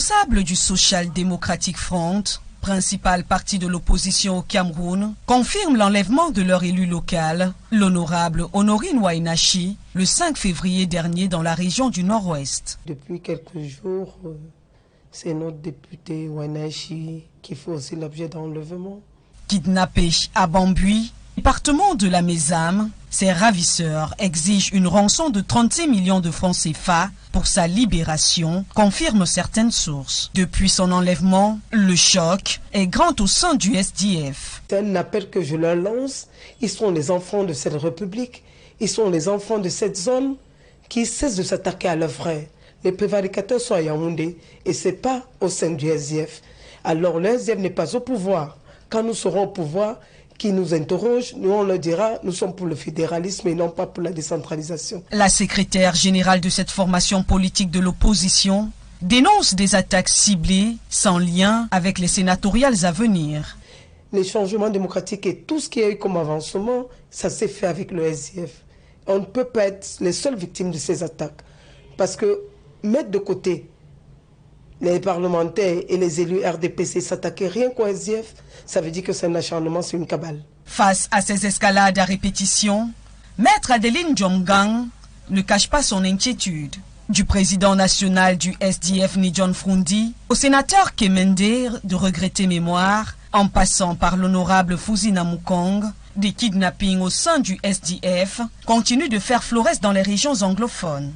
responsables du Social Democratic Front, principal parti de l'opposition au Cameroun, confirment l'enlèvement de leur élu local, l'honorable Honorine Wainachi, le 5 février dernier dans la région du Nord-Ouest. Depuis quelques jours, c'est notre député Wainachi qui fait aussi l'objet d'enlèvement. Kidnappé à Bambui, département de la Mésame, ses ravisseurs exigent une rançon de 36 millions de francs CFA pour sa libération, confirment certaines sources. Depuis son enlèvement, le choc est grand au sein du SDF. C'est un appel que je leur lance. Ils sont les enfants de cette république. Ils sont les enfants de cette zone qui cessent de s'attaquer à leurs frères. Les prévaricateurs sont à Yaoundé et ce n'est pas au sein du SDF. Alors le SDF n'est pas au pouvoir. Quand nous serons au pouvoir, qui nous interrogent, nous on leur dira, nous sommes pour le fédéralisme et non pas pour la décentralisation. La secrétaire générale de cette formation politique de l'opposition dénonce des attaques ciblées sans lien avec les sénatoriales à venir. Les changements démocratiques et tout ce qui a eu comme avancement, ça s'est fait avec le SDF. On ne peut pas être les seules victimes de ces attaques. Parce que mettre de côté les parlementaires et les élus RDPC s'attaquer rien qu'au SDF, ça veut dire que c'est un acharnement, c'est une cabale. Face à ces escalades à répétition, Maître Adeline Djomgang ne cache pas son inquiétude. Du président national du SDF Nidjon Frundi au sénateur Kemender de regretter mémoire, en passant par l'honorable Fuzina Mukong, des kidnappings au sein du SDF continuent de faire florès dans les régions anglophones.